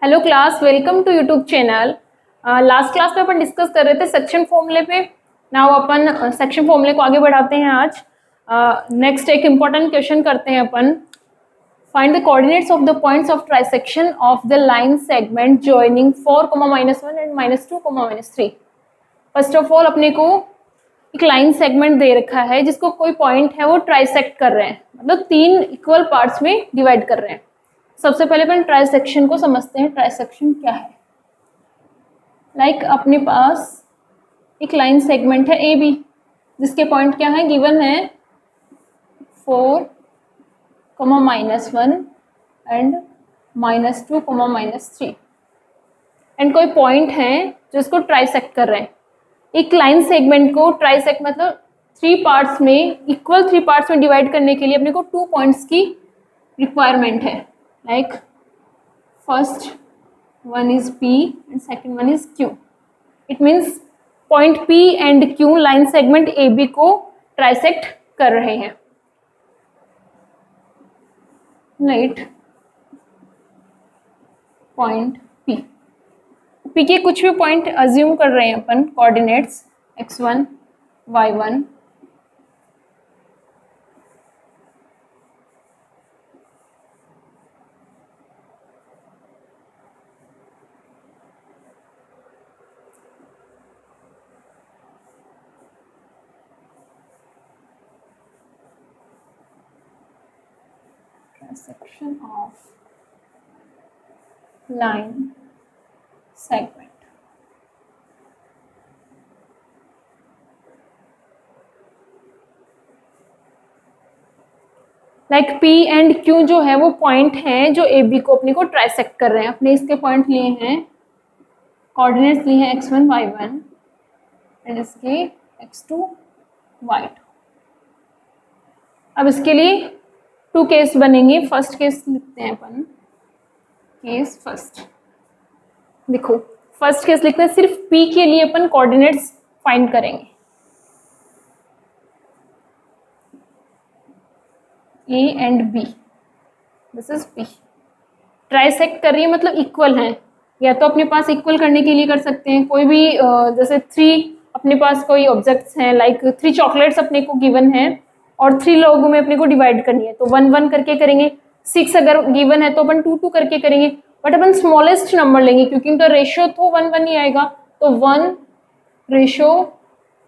Hello class, welcome to YouTube channel. Last class में अपन discuss कर रहे थे सेक्शन फॉर्मूले पे। नाउ अपन सेक्शन फॉर्मूले को आगे बढ़ाते हैं। आज नेक्स्ट एक इम्पॉर्टेंट क्वेश्चन करते हैं अपन। Find the coordinates of the points of trisection of the line segment joining 4,-1 and -2,-3। First of all अपने को एक लाइन सेगमेंट दे रखा है जिसको कोई पॉइंट है वो ट्राइसेक्ट कर रहे हैं, मतलब 3 इक्वल पार्ट्स में डिवाइड कर रहे हैं। सबसे पहले अपन ट्राइसेक्शन को समझते हैं। ट्राइसेक्शन क्या है? लाइक अपने पास एक लाइन सेगमेंट है ए बी जिसके पॉइंट क्या है, गिवन है 4,-1 एंड -2,-3 एंड कोई पॉइंट है जो इसको ट्राइसेक्ट कर रहे हैं। एक लाइन सेगमेंट को ट्राइसेक्ट मतलब 3 पार्ट्स में, इक्वल 3 पार्ट्स में डिवाइड करने के लिए अपने को 2 पॉइंट्स की रिक्वायरमेंट है। Like first one is P and second one is Q. It means point P and Q line segment AB को ट्राइसेक्ट कर रहे हैं। राइट, पॉइंट P के कुछ भी पॉइंट अज्यूम कर रहे हैं अपन, coordinates x1 y1 section of line segment। Like P and Q जो है वो पॉइंट है जो AB को अपने को ट्राइसेक्ट कर रहे हैं। अपने इसके पॉइंट लिए हैं, कोऑर्डिनेट्स लिए हैं x1 y1 एंड इसके x2 y2। अब इसके लिए 2 केस बनेंगे। फर्स्ट केस लिखते हैं अपन, केस फर्स्ट। देखो फर्स्ट केस लिखते हैं, सिर्फ P के लिए अपन कोऑर्डिनेट्स फाइंड करेंगे। A and B, this is P। Trisect कर रही है मतलब इक्वल है, या तो अपने पास इक्वल करने के लिए कर सकते हैं। कोई भी जैसे 3 अपने पास कोई ऑब्जेक्ट्स हैं, लाइक 3 चॉकलेट्स अपने को गिवन है और 3 लोगों में अपने को डिवाइड करनी है तो 1-1 करके करेंगे। 6 अगर गिवन है तो अपन 2-2 करके करेंगे, बट अपन स्मॉलेस्ट नंबर लेंगे क्योंकि उनका रेशियो तो 1-1 ही आएगा। तो 1 रेशियो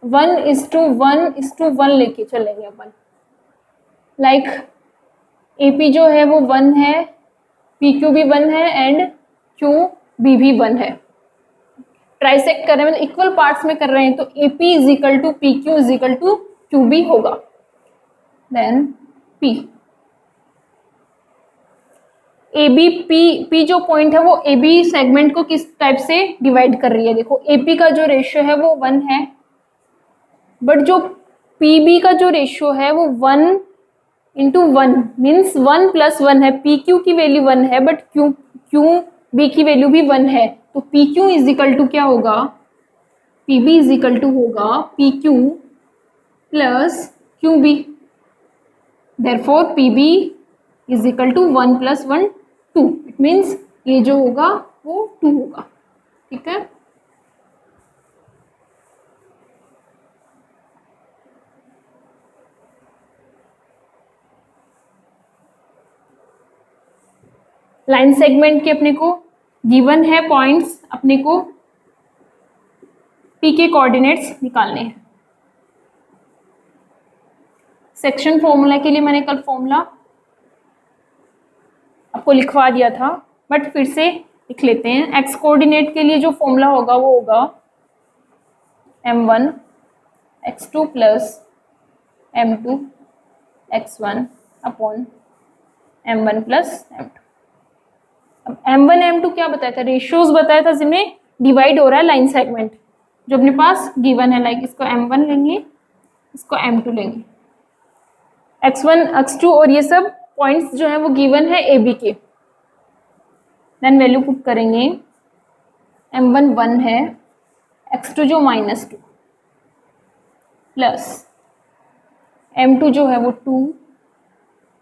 1:1 लेके चलेंगे अपन। लाइक AP जो है वो 1 है, PQ भी 1 है एंड QB भी 1 है। ट्राइसेक्ट कर रहे हैं मतलब इक्वल पार्ट्स में कर रहे हैं तो AP = PQ = QB होगा। देन P P जो पॉइंट है वो AB सेगमेंट को किस टाइप से डिवाइड कर रही है। देखो AP का जो रेशियो है वो 1 है, बट जो PB का जो रेशियो है वो 1:1 मीन्स 1 + 1 है। PQ की वैल्यू 1 है बट QB की वैल्यू भी 1 है, तो PQ = क्या होगा, PB = होगा PQ + QB। Therefore PB = 1 + 1 2। It means ये जो होगा वो 2 होगा। ठीक है, लाइन सेगमेंट के अपने को गिवन है पॉइंट्स, अपने को P के कोऑर्डिनेट्स निकालने हैं। सेक्शन फॉर्मूला के लिए मैंने कल फॉर्मूला आपको लिखवा दिया था, बट फिर से लिख लेते हैं। x कोऑर्डिनेट के लिए जो फॉर्मूला होगा वो होगा m1 x2 + m2 x1 upon m1 + m2। अब m1 m2 क्या बताया था, रेशियोज बताया था जिनमें डिवाइड हो रहा है लाइन सेगमेंट जो अपने पास गिवन है। लाइक इसको m1 लेंगे, इसको m2 लेंगे, x1 x2 और ये सब पॉइंट्स जो है वो गिवन है AB के। देन वैल्यू पुट करेंगे, m1 1 है, x2 जो -2 प्लस m2 जो है वो 2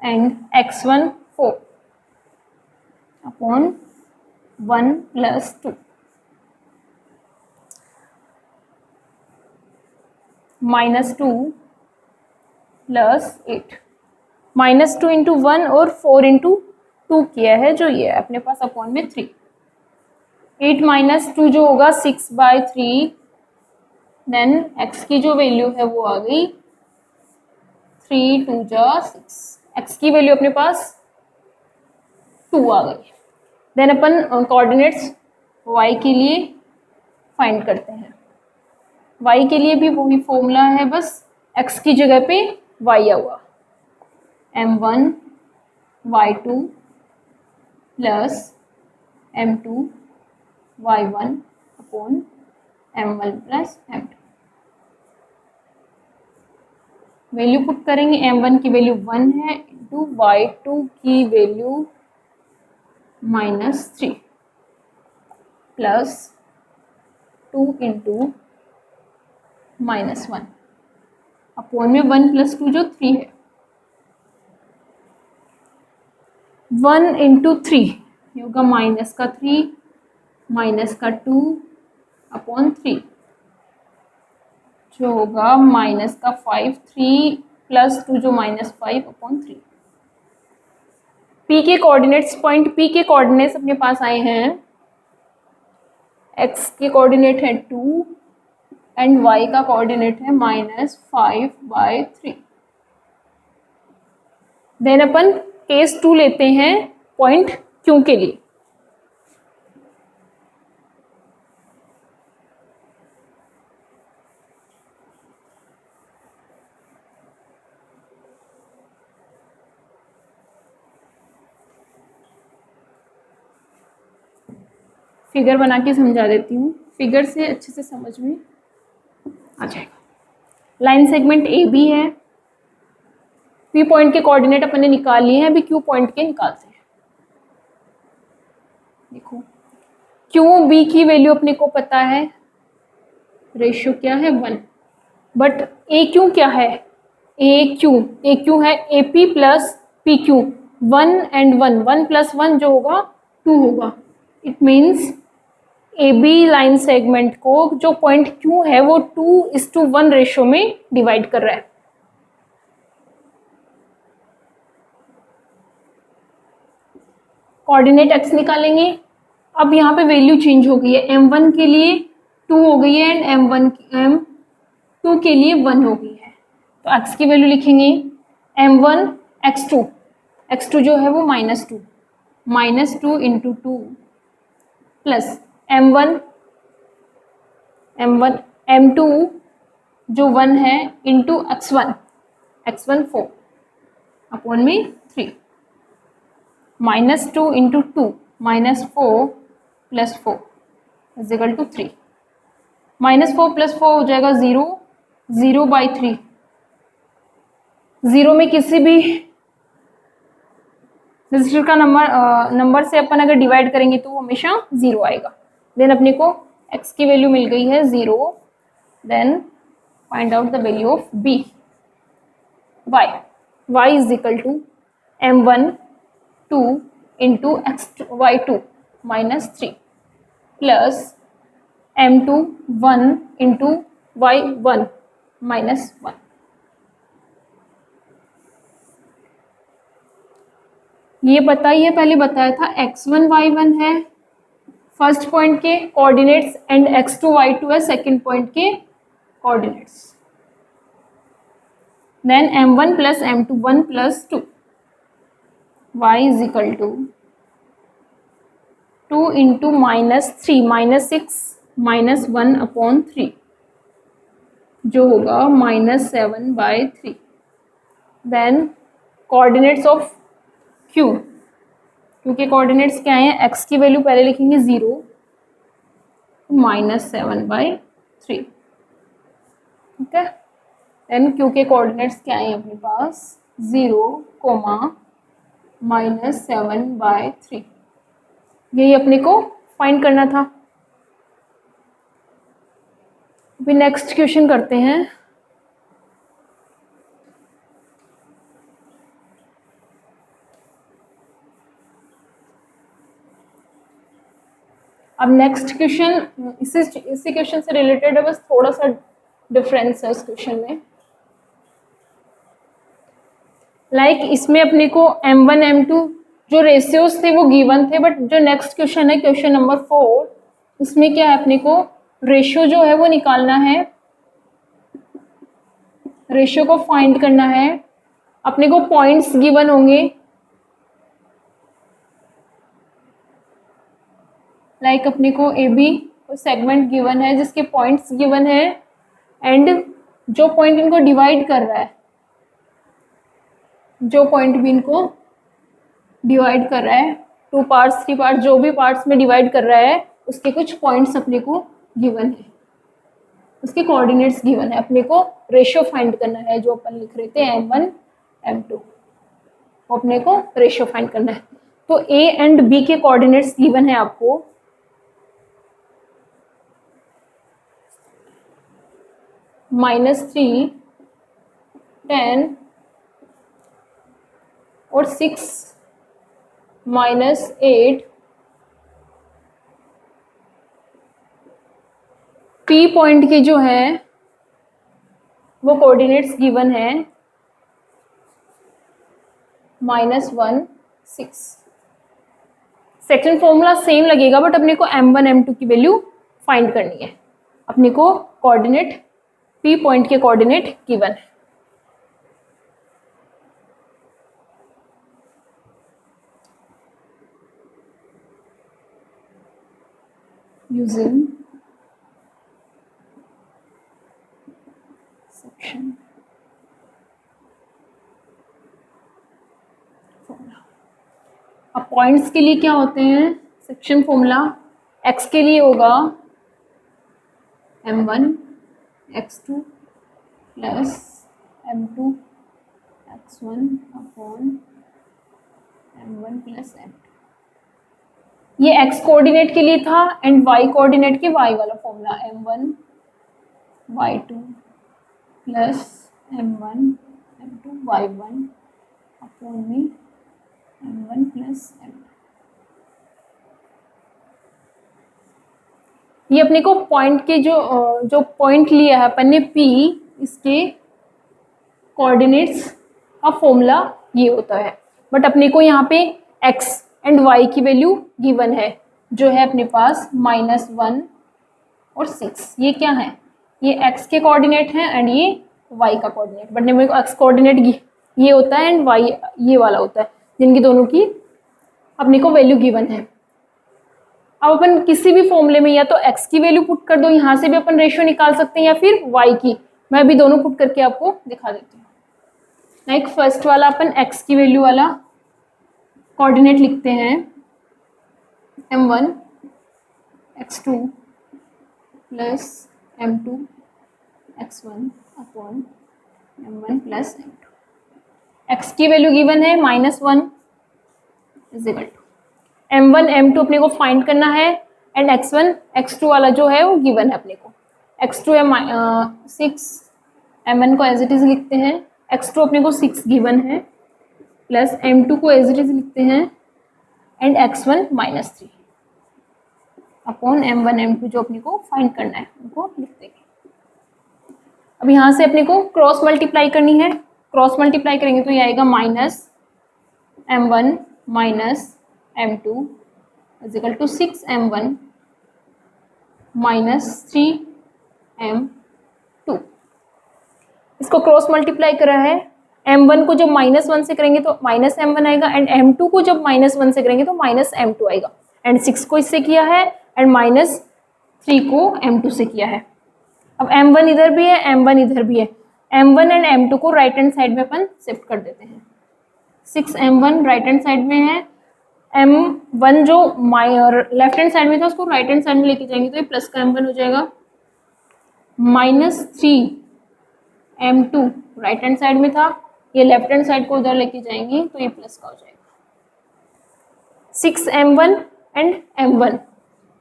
and x1 4 upon 1 plus 2 -2 plus 8, -2 into 1 और 4 इंटू 2 किया है जो ये है अपने पास अपॉन में 3। 8 माइनस 2 जो होगा 6/3, देन x की जो वैल्यू है वो आ गई 3 2 जा 6, x की वैल्यू अपने पास 2 आ गई। देन अपन कोऑर्डिनेट्स y के लिए फाइंड करते हैं। y के लिए भी वही फॉर्मूला है, बस x की जगह पे y आ हुआ, m1 y2 plus m2 y1 upon m1 plus m2। Value put करेंगे, m1 की वैल्यू 1 है इंटू y2 की वैल्यू -3 प्लस 2 इंटू -1 अपॉन में 1 प्लस 2 जो 3 है, 1 इंटू 3 ये होगा माइनस का 3 माइनस का 2 अपॉन 3 जो होगा माइनस का 5, 3 प्लस 2 जो -5 अपॉन 3। P के कोऑर्डिनेट्स, पॉइंट P के कोऑर्डिनेट्स अपने पास आए हैं, x के कोऑर्डिनेट है 2 एंड y का कोऑर्डिनेट है -5/3। देन अपन केस 2 लेते हैं पॉइंट Q के लिए। फिगर बना के समझा देती हूँ, फिगर से अच्छे से समझ में आ जाएगा। लाइन सेगमेंट ए बी है, पी पॉइंट के कोऑर्डिनेट अपन ने निकाल लिए हैं, अभी क्यू पॉइंट के निकालते हैं। देखो क्यू बी की वैल्यू अपने को पता है, रेशियो क्या है 1, बट ए क्यू क्या है, ए क्यू है A P plus P Q, 1 and 1, 1 plus 1 जो होगा 2 होगा। It means A B line segment को जो पॉइंट क्यू है वो 2:1 रेशियो में डिवाइड कर रहा है। कोऑर्डिनेट एक्स निकालेंगे, अब यहाँ पे वैल्यू चेंज हो गई है, m1 के लिए 2 हो गई है एंड m2 के लिए 1 हो गई है, तो x की वैल्यू लिखेंगे m1 x2 जो है वो -2 इंटू 2 प्लस m2 जो 1 है इंटू x1 4 अपॉन में 3, -2 into 2 -4 plus 4 is equal to 3, -4 plus 4 हो जाएगा 0, 0/3, 0 में किसी भी रजिस्टर का नंबर से अपन अगर डिवाइड करेंगे तो वो हमेशा 0 आएगा। देन अपने को x की वैल्यू मिल गई है 0, then find out the value of b। y is equal to m1 2 into y2 -3 plus m2 1 into y1 -1। ये बताइए, पहले बताया था x1 y1 है फर्स्ट पॉइंट के कोऑर्डिनेट्स एंड x2 y2 है सेकंड पॉइंट के coordinates. Then m1 plus m2 1 plus 2, y is equal to 2 into -3 -6 -1 upon 3 जो होगा -7/3। देन कोऑर्डिनेट्स ऑफ क्यू के कोऑर्डिनेट्स क्या हैं, x की वैल्यू पहले लिखेंगे 0 -7/3, ठीक है। देन क्यू के कोऑर्डिनेट्स क्या हैं अपने पास 0, -7/3, यही अपने को फाइंड करना था। अभी नेक्स्ट क्वेश्चन करते हैं। अब नेक्स्ट क्वेश्चन इसी क्वेश्चन से रिलेटेड है, बस थोड़ा सा डिफरेंस है इस क्वेश्चन में। इसमें अपने को M1 M2 जो रेशियोज थे वो गिवन थे, बट जो नेक्स्ट क्वेश्चन है क्वेश्चन नंबर 4, इसमें क्या है, अपने को रेशियो जो है वो निकालना है, रेशियो को फाइंड करना है। अपने को पॉइंट्स गिवन होंगे, अपने को AB सेगमेंट गिवन है जिसके पॉइंट्स गिवन है, एंड जो पॉइंट इनको डिवाइड कर रहा है, जो पॉइंट भी इनको डिवाइड कर रहा है, 2 पार्ट्स 3 पार्ट्स जो भी पार्ट्स में डिवाइड कर रहा है उसके कुछ पॉइंट्स अपने को गिवन है, उसके कोऑर्डिनेट्स गिवन है। अपने को रेशियो फाइंड करना है, जो अपन लिख रहे थे M1 M2, अपने को रेशियो फाइंड करना है। तो A एंड B के कोऑर्डिनेट्स गिवन है आपको, -3, 10 और 6, -8। P पॉइंट के जो है वो कोऑर्डिनेट्स गिवन है -1, 6। सेक्शन फॉर्मूला सेम लगेगा, बट अपने को M1 M2 की वैल्यू फाइंड करनी है। अपने को कोऑर्डिनेट P पॉइंट के कोऑर्डिनेट गिवन है। Using section formula. अब पॉइंट्स के लिए क्या होते हैं सेक्शन फॉर्मूला, x के लिए होगा M1 x2 plus M2 x1 upon M1 plus M2। ये x कोऑर्डिनेट के लिए था, एंड y कोऑर्डिनेट के y वाला formula M1 y2 plus M1 M2 y1 upon में M1 प्लस M2। ये अपने को पॉइंट के जो पॉइंट लिया है अपन ने P, इसके कोऑर्डिनेट्स का फॉर्मूला ये होता है। बट अपने को यहाँ पे x एंड y की वैल्यू गिवन है, जो है अपने पास -1 और 6। ये क्या है, ये x के कोऑर्डिनेट हैं एंड ये y का कोऑर्डिनेट। बट मेरे को x कोऑर्डिनेट ये होता है एंड y ये वाला होता है, जिनकी दोनों की अपने को वैल्यू गिवन है। अब अपन किसी भी फॉर्मूले में या तो x की वैल्यू पुट कर दो, यहाँ से भी अपन रेशियो निकाल सकते हैं, या फिर y की। मैं अभी दोनों पुट करके आपको दिखा देती हूँ। फर्स्ट वाला अपन x की वैल्यू वाला कोऑर्डिनेट लिखते हैं M1 x2 plus M2 x1 upon M1 plus M2। x की वैल्यू गिवन है -1 is equal to M1 M2 अपने को फाइंड करना है, एंड x1 x2 वाला जो है वो गिवन है अपने को। x2 है 6, M1 को एज इट इज लिखते हैं, x2 अपने को 6 गिवन है, प्लस M2 को एज इट इज लिखते हैं, and x1 -3 upon M1 M2 जो अपने को फाइंड करना है उनको लिख देंगे। अब यहाँ से अपने को क्रॉस मल्टीप्लाई करनी है, क्रॉस मल्टीप्लाई करेंगे तो ये आएगा -M1 -M2 is equal to 6M1 -3M2। इसको क्रॉस मल्टीप्लाई करा है, M1 को जब -1 से करेंगे तो -M1 आएगा, एंड M2 को जब -1 से करेंगे तो -M2 आएगा, एंड 6 को इससे किया है, एंड -3 को M2 से किया है। अब M1 इधर भी है, M1 इधर भी है, M1 एंड M2 को राइट हैंड साइड में अपन शिफ्ट कर देते हैं। 6M1 राइट हैंड साइड में है, M1 जो लेफ्ट हैंड साइड में था उसको राइट हैंड साइड में लेके जाएंगे तो ये प्लस का M1 हो जाएगा, -3M2 राइट हैंड साइड में था, ये लेफ्ट हैंड साइड को उधर लेके जाएंगे तो ये प्लस का हो जाएगा। 6M1 एंड M1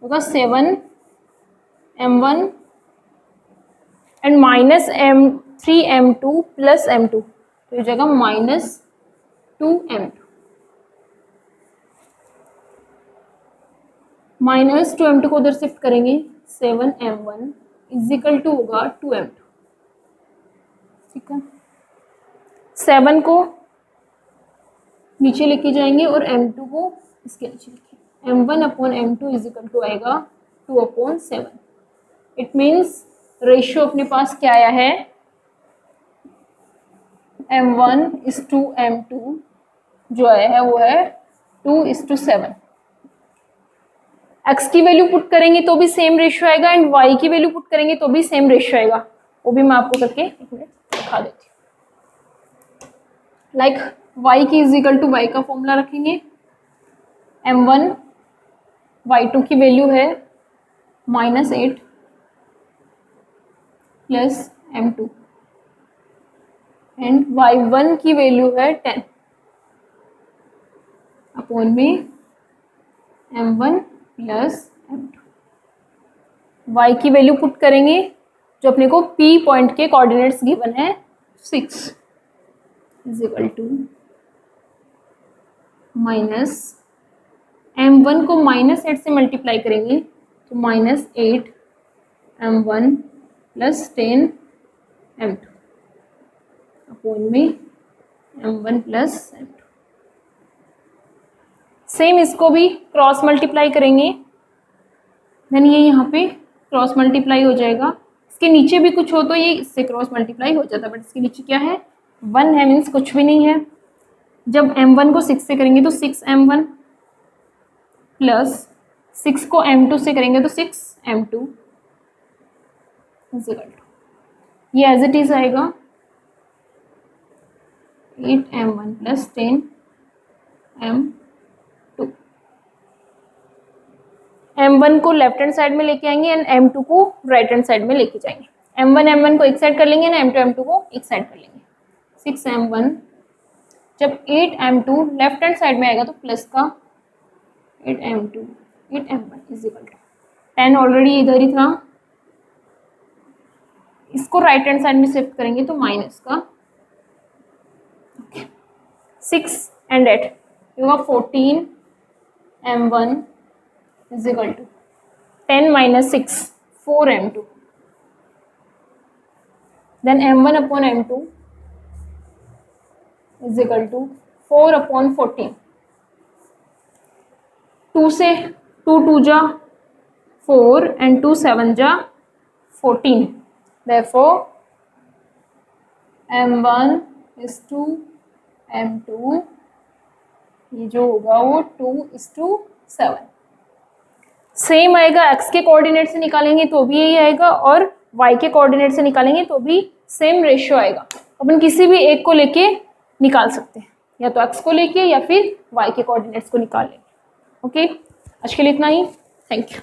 होगा 7M1 and -3M2 plus M2 तो ये जाएगा -2M2 माइनस 2m2 को उधर शिफ्ट करेंगे, 7m1 इजिकल टू होगा 2m2, ठीक है। 7 को नीचे लेके जाएंगे और m2 को इसके नीचे लिखेंगे, m1 upon m2 is equal to आएगा 2/7। इट मीन्स रेशियो अपने पास क्या आया है, m1:m2 जो आया है वो है 2:7। x की वैल्यू पुट करेंगे तो भी सेम रेशियो आएगा एंड y की वैल्यू पुट करेंगे तो भी सेम रेशियो आएगा, वो भी मैं आपको करके एक मिनट दिखा देती हूँ। लाइक y की इजिकल टू y का फॉर्मूला रखेंगे, m1 y2 की वैल्यू है -8 प्लस m2 एंड y1 की वैल्यू है 10 अपॉन में m1 प्लस m2। y की वैल्यू पुट करेंगे जो अपने को p पॉइंट के कोऑर्डिनेट्स गिवन है 6 इजिकल टू माइनस m1 को -8 से मल्टीप्लाई करेंगे तो -8 m1 प्लस 10 m2 अपॉन में m1 प्लस m2। सेम इसको भी क्रॉस मल्टीप्लाई करेंगे, देन ये यहाँ पे क्रॉस मल्टीप्लाई हो जाएगा। इसके नीचे भी कुछ हो तो ये इससे क्रॉस मल्टीप्लाई हो जाता है, बट इसके नीचे क्या है 1 है, मीन्स कुछ भी नहीं है। जब m1 को 6 से करेंगे तो 6m1 प्लस 6 को m2 से करेंगे तो 6m2 इक्वल टू ये एज इट इज आएगा 8m1 प्लस 10m2। m1 को लेफ्ट हैंड साइड में लेके आएंगे एंड m2 को राइट हैंड साइड में लेके जाएंगे। m1 को एक साइड कर लेंगे ना m2 को एक साइड कर लेंगे। 6m1 जब 8m2 लेफ्ट हैंड साइड में आएगा तो प्लस का 8m1 is equal to 10 already इधर ही था, इसको राइट हैंड साइड में शिफ्ट करेंगे तो माइनस का 6 एंड 8 होगा 14m1 is equal to 10 minus 6 4m2, then m1 upon m2 is equal to 4 upon 14। 2 से 2 2 जा 4 and 2 7 जा 14, therefore m1 is to m2 ये जो होगा वो 2:7। सेम आएगा, x के कोऑर्डिनेट से निकालेंगे तो भी यही आएगा और y के कोऑर्डिनेट से निकालेंगे तो भी सेम रेशियो आएगा। अपन किसी भी एक को लेके निकाल सकते हैं, या तो x को लेके या फिर y के कोऑर्डिनेट्स को निकाल लेंगे। ओके, आज के लिए इतना ही, थैंक यू।